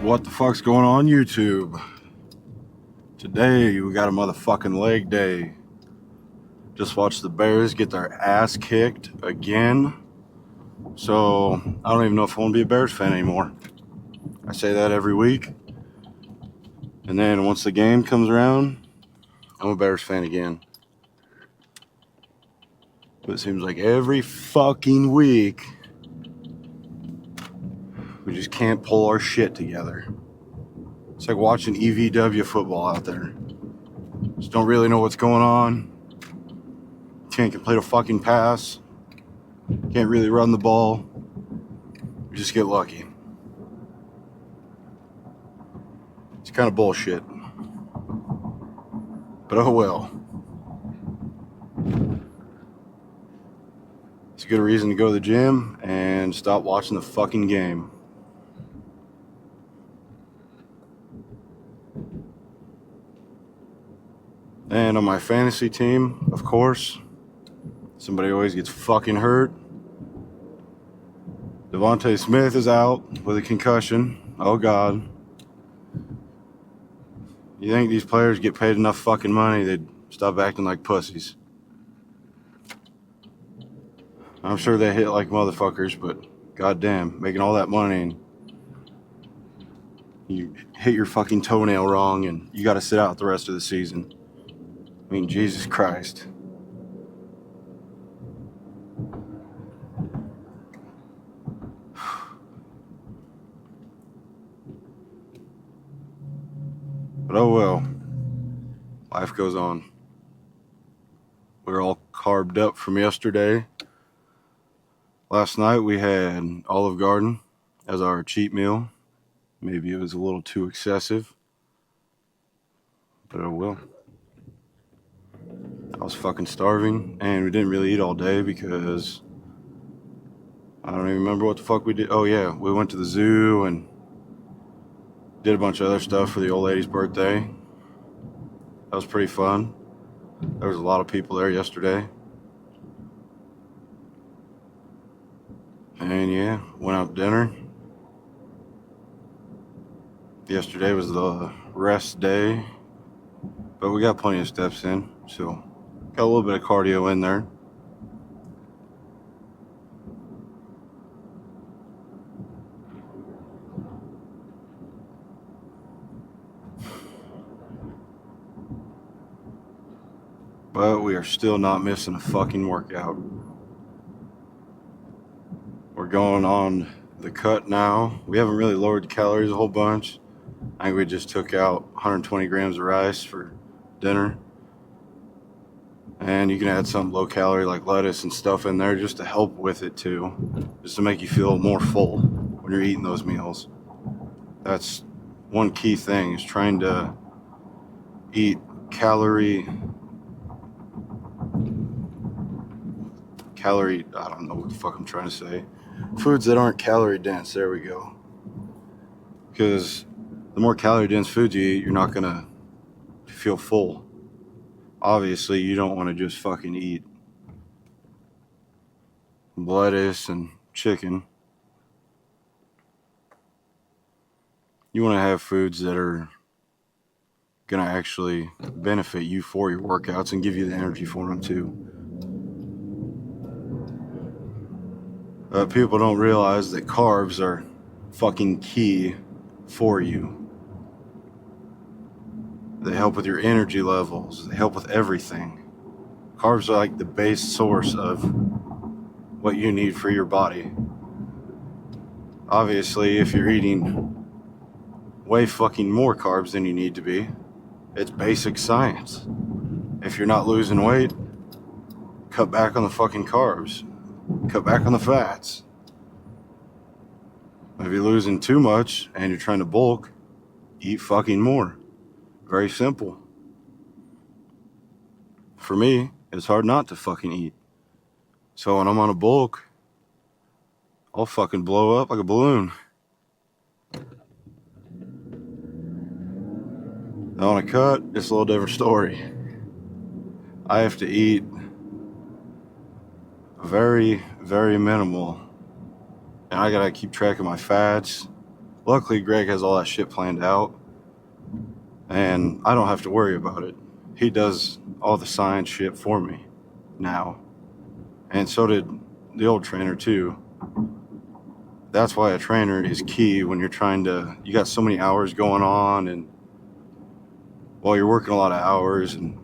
What the fuck's going on YouTube? Today we got a motherfucking leg day. Just watched the Bears get their ass kicked again. So I don't even know if I want to be a Bears fan anymore. I say that every week. And then once the game comes around, I'm a Bears fan again. But it seems like every fucking week we just can't pull our shit together. It's like watching EVW football out there. Just don't really know what's going on. Can't complete a fucking pass. Can't really run the ball. You just get lucky. It's kind of bullshit. But oh well. It's a good reason to go to the gym and stop watching the fucking game. And on my fantasy team, of course, somebody always gets fucking hurt. Devontae Smith is out with a concussion. Oh God. You think these players get paid enough fucking money, they'd stop acting like pussies. I'm sure they hit like motherfuckers, but goddamn, making all that money and you hit your fucking toenail wrong and you gotta sit out the rest of the season. I mean, Jesus Christ. But oh well. Life goes on. We're all carved up from yesterday. Last night we had Olive Garden as our cheat meal. Maybe it was a little too excessive. But oh well. I was fucking starving and we didn't really eat all day because I don't even remember what the fuck we did. Oh yeah, we went to the zoo and did a bunch of other stuff for the old lady's birthday. That was pretty fun. There was a lot of people there yesterday. And yeah, went out to dinner. Yesterday was the rest day, but we got plenty of steps in, so got a little bit of cardio in there. But we are still not missing a fucking workout. We're going on the cut now. We haven't really lowered the calories a whole bunch. I think we just took out 120 grams of rice for dinner. And you can add some low calorie like lettuce and stuff in there just to help with it too. Just to make you feel more full when you're eating those meals. That's one key thing, is trying to eat I don't know what the fuck I'm trying to say. Foods that aren't calorie dense, there we go. Because the more calorie dense foods you eat, you're not gonna feel full. Obviously, you don't want to just fucking eat lettuce and chicken. You want to have foods that are gonna actually benefit you for your workouts and give you the energy for them too. People don't realize that carbs are fucking key for you. They help with your energy levels. They help with everything. Carbs are like the base source of what you need for your body. Obviously, if you're eating way fucking more carbs than you need to be, it's basic science. If you're not losing weight, cut back on the fucking carbs. Cut back on the fats. If you're losing too much and you're trying to bulk, eat fucking more. Very simple. For me, it's hard not to fucking eat. So when I'm on a bulk, I'll fucking blow up like a balloon. On a cut, it's a little different story. I have to eat very, very minimal. And I gotta keep track of my fats, Luckily, Greg has all that shit planned out, and I don't have to worry about it. He does all the science shit for me now, and so did the old trainer too. That's why a trainer is key when you're trying to, you got so many hours going on, and well, you're working a lot of hours, and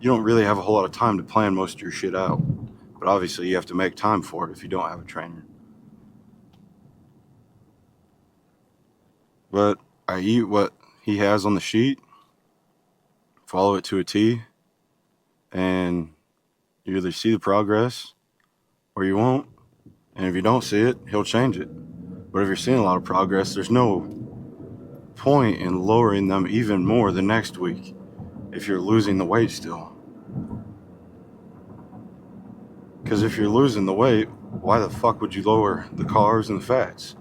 you don't really have a whole lot of time to plan most of your shit out. But obviously, you have to make time for it if you don't have a trainer. But I eat what he has on the sheet, follow it to a T, and you either see the progress or you won't. And if you don't see it, he'll change it. But if you're seeing a lot of progress, there's no point in lowering them even more the next week if you're losing the weight still. Because if you're losing the weight, why the fuck would you lower the carbs and the fats?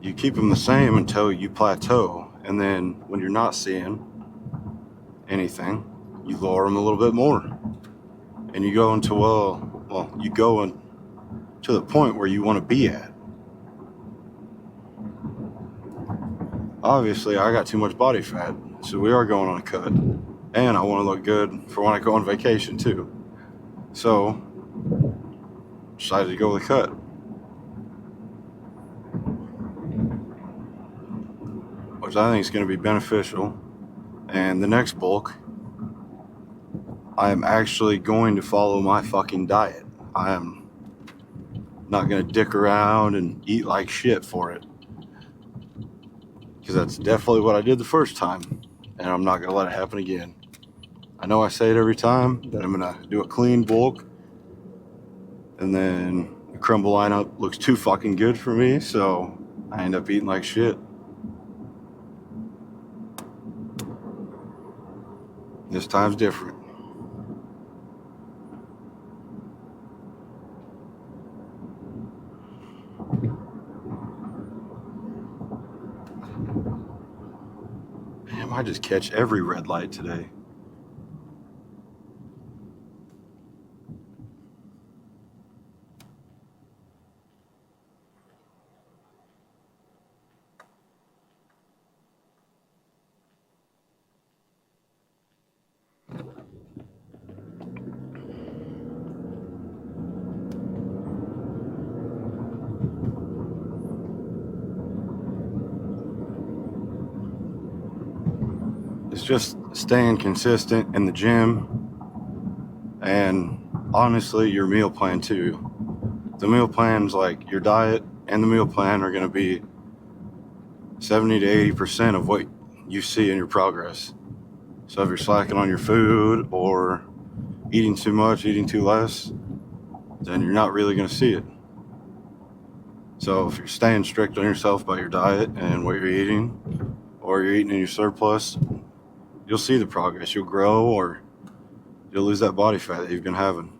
You keep them the same until you plateau, and then when you're not seeing anything, you lower them a little bit more, and you go into you go in to the point where you want to be at. Obviously, I got too much body fat, so we are going on a cut, and I want to look good for when I go on vacation too. So, decided to go with a cut. Which I think is going to be beneficial. And the next bulk, I am actually going to follow my fucking diet. I am not going to dick around and eat like shit for it. Because that's definitely what I did the first time. And I'm not going to let it happen again. I know I say it every time that I'm going to do a clean bulk. And then the crumble lineup looks too fucking good for me. So I end up eating like shit. This time's different. Damn, I just catch every red light today. It's just staying consistent in the gym, and honestly, your meal plan too. The meal plan's like your diet and the meal plan are going to be 70 to 80% of what you see in your progress. So if you're slacking on your food or eating too much, eating too less, then you're not really going to see it. So if you're staying strict on yourself by your diet and what you're eating, or you're eating in your surplus, you'll see the progress. You'll grow, or you'll lose that body fat that you've been having.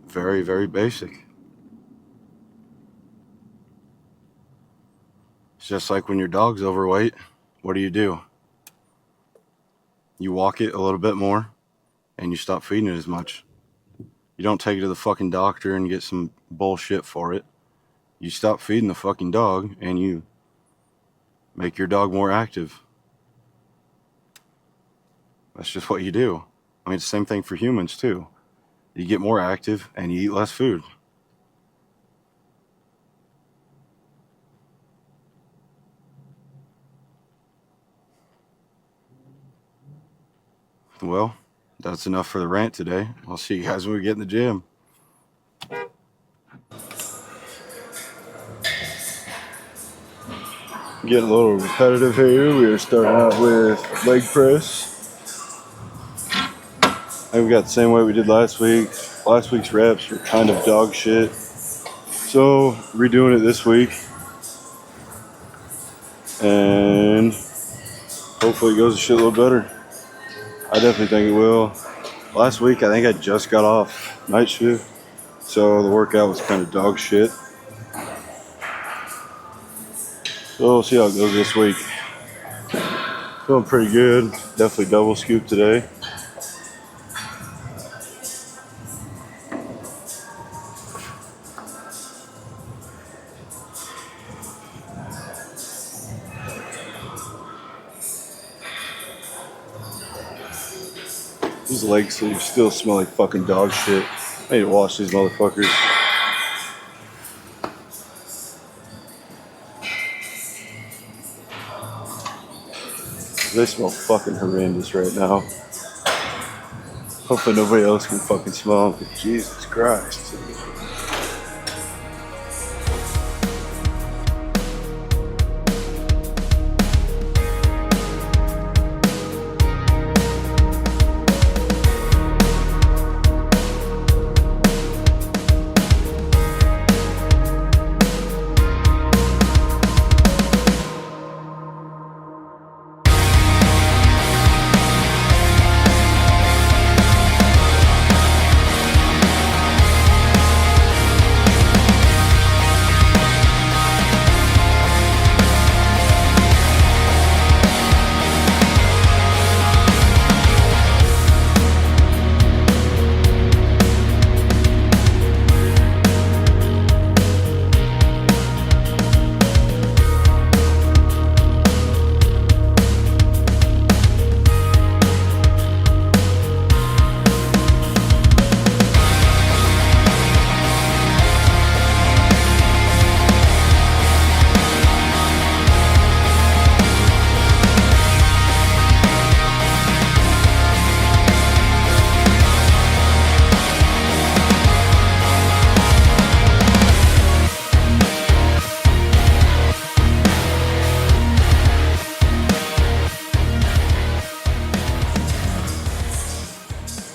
Very, very basic. It's just like when your dog's overweight, what do? You walk it a little bit more, and you stop feeding it as much. You don't take it to the fucking doctor and get some bullshit for it. You stop feeding the fucking dog, and you make your dog more active. That's just what you do. I mean, it's the same thing for humans, too. You get more active, and you eat less food. Well, that's enough for the rant today. I'll see you guys when we get in the gym. Getting a little repetitive here. We are starting out with leg press. I think we got the same way we did last week. Last week's reps were kind of dog shit. So, redoing it this week. And hopefully it goes a shitload better. I definitely think it will. Last week, I think I just got off night shift. So the workout was kind of dog shit. So we'll see how it goes this week. Feeling pretty good. Definitely double scoop today. These leg sleeves still smell like fucking dog shit. I need to wash these motherfuckers. They smell fucking horrendous right now. Hopefully nobody else can fucking smell them. Jesus Christ.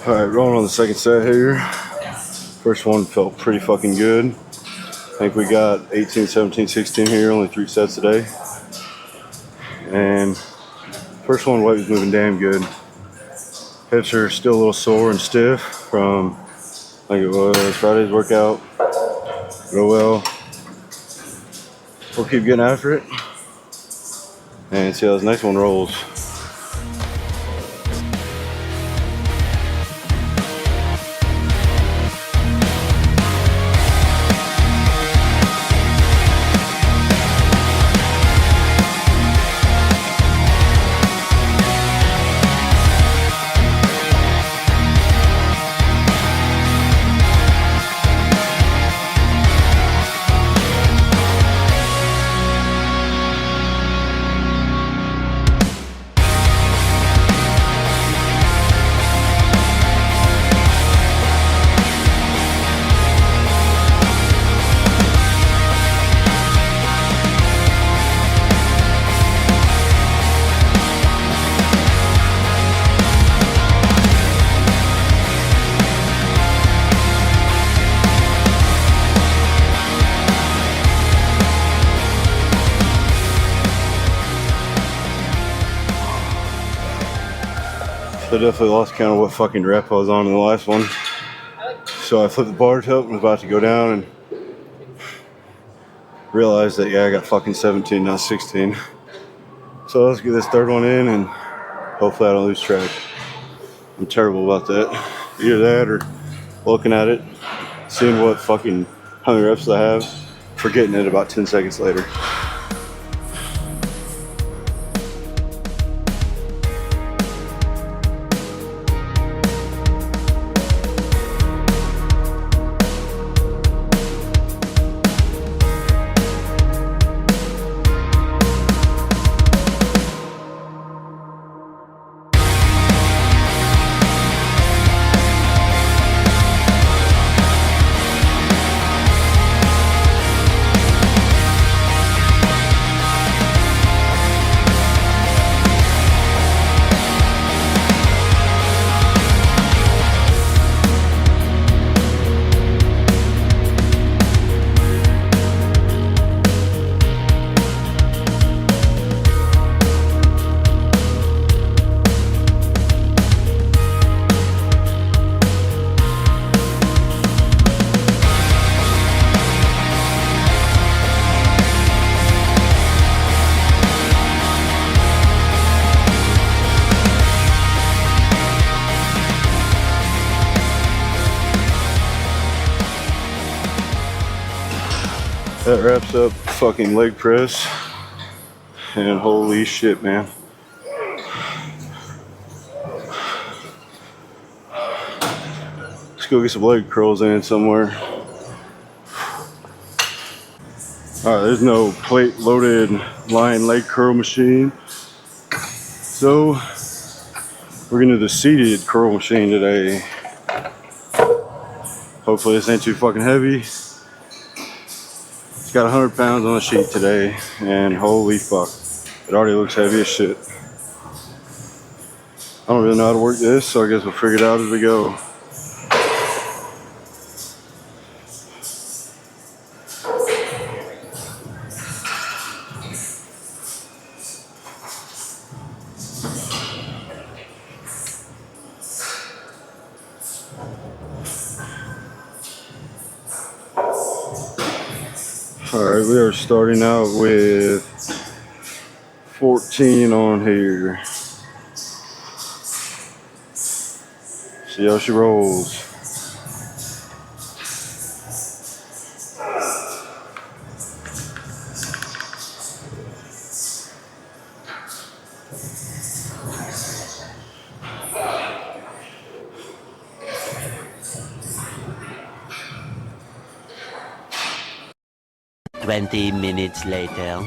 Alright, rolling on the second set here. First one felt pretty fucking good. I think we got 18, 17, 16 here, only 3 sets today. And first one, weight was moving damn good. Hips are still a little sore and stiff from, I think it was Friday's workout. Go well. We'll keep getting after it and see how this next one rolls. I definitely lost count of what fucking rep I was on in the last one. So I flipped the bar tilt and was about to go down and realized that, yeah, I got fucking 17, not 16. So let's get this third one in and hopefully I don't lose track. I'm terrible about that. Either that or looking at it, seeing what fucking how many reps I have, forgetting it about 10 seconds later. That wraps up fucking leg press. And holy shit, man. go get some leg curls in somewhere. Alright, there's no plate loaded lion leg curl machine. So we're gonna do the seated curl machine today. Hopefully this ain't too fucking heavy. It's got 100 pounds on the sheet today, and holy fuck, it already looks heavy as shit. I don't really know how to work this, so I guess we'll figure it out as we go. Alright, we are starting out with 14 on here. See how she rolls. Twenty minutes later.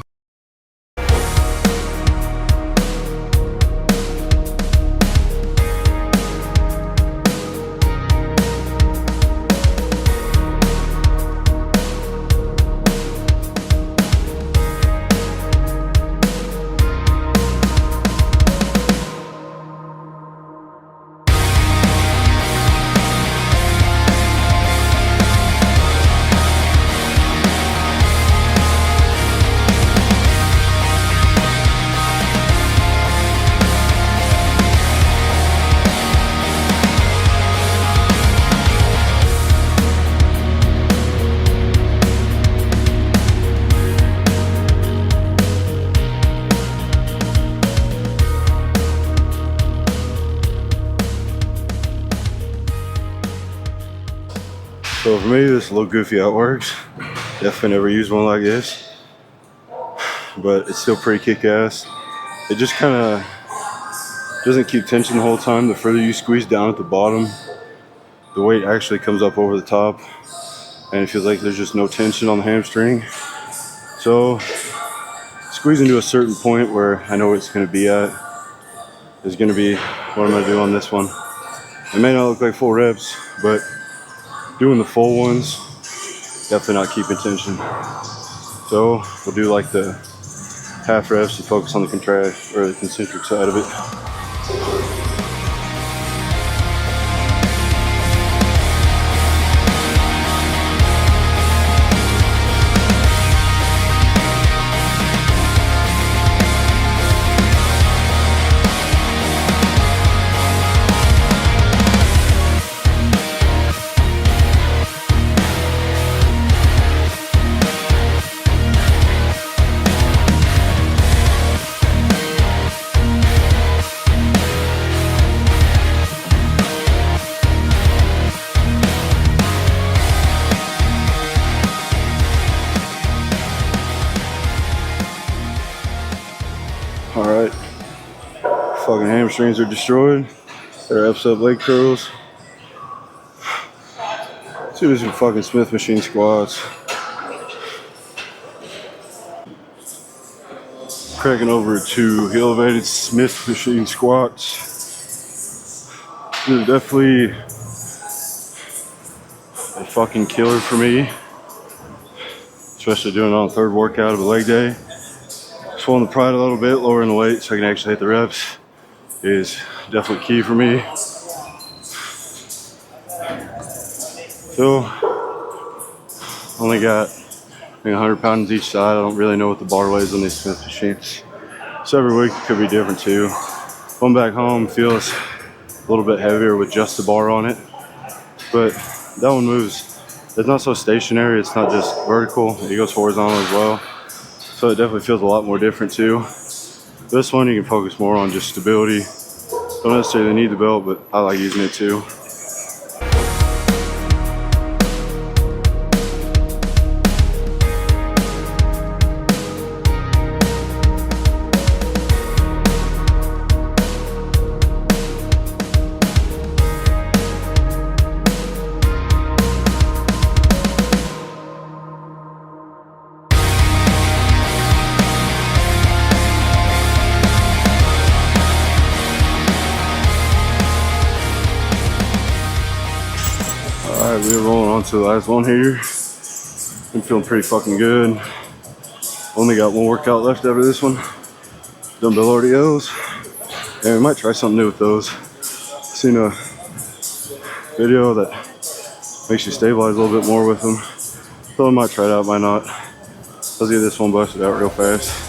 So for me, this is a little goofy how it works. Definitely never used one like this, but it's still pretty kick-ass. It just kind of doesn't keep tension the whole time. The further you squeeze down at the bottom, the weight actually comes up over the top, and it feels like there's just no tension on the hamstring. So squeezing to a certain point where I know what it's going to be at is going to be what I'm going to do on this one. It may not look like full reps, but doing the full ones, definitely not keeping tension. So we'll do like the half reps to focus on the contract or the concentric side of it. Alright, fucking hamstrings are destroyed. They're ups up leg curls. Let's do some fucking Smith machine squats. Cracking over to elevated Smith machine squats. This is definitely a fucking killer for me, especially doing it on the third workout of a leg day. Swelling the pride a little bit, lowering the weight so I can actually hit the reps is definitely key for me. So, only got 100 pounds each side. I don't really know what the bar weighs on these Smith machines. So every week it could be different too. One back home feels a little bit heavier with just the bar on it, but that one moves. It's not so stationary. It's not just vertical. It goes horizontal as well. So it definitely feels a lot more different too. This one you can focus more on just stability. Don't necessarily need the belt, but I like using it too. on to the last one here. I'm feeling pretty fucking good. Only got one workout left after this one. Dumbbell RDLs. And we might try something new with those. Seen a video that makes you stabilize a little bit more with them. So I might try it out, might not. Let's get this one busted out real fast.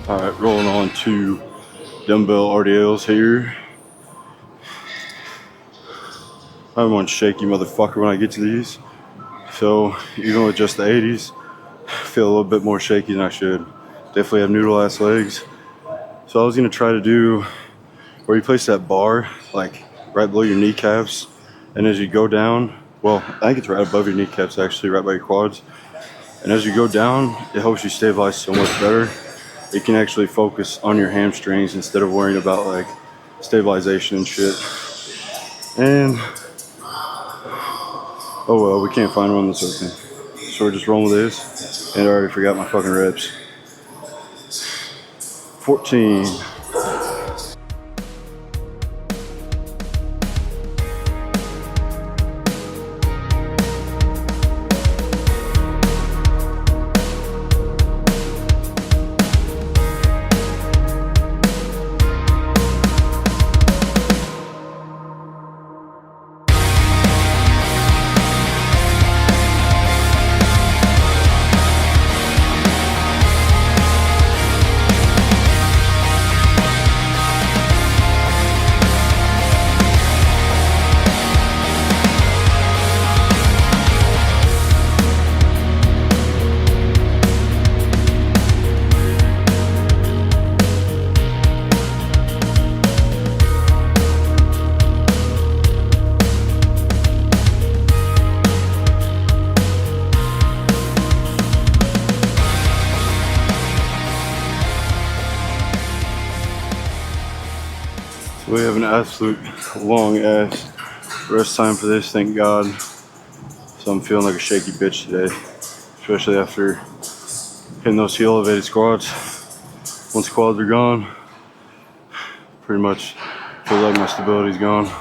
Alright, rolling on to dumbbell RDLs here. I'm one shaky motherfucker when I get to these. So even with just the 80s, I feel a little bit more shaky than I should. Definitely have noodle ass legs. So I was gonna try to do where you place that bar, like right below your kneecaps, and as you go down, well, I think it's right above your kneecaps actually, right by your quads. And as you go down, it helps you stabilize so much better. You can actually focus on your hamstrings instead of worrying about like stabilization and shit. And oh well, we can't find one that's open. So we're just rolling with this. And I already forgot my fucking reps. 14. We have an absolute long ass rest time for this, thank God. So I'm feeling like a shaky bitch today, especially after hitting those heel elevated squats. Once quads are gone, pretty much feel like my stability's gone.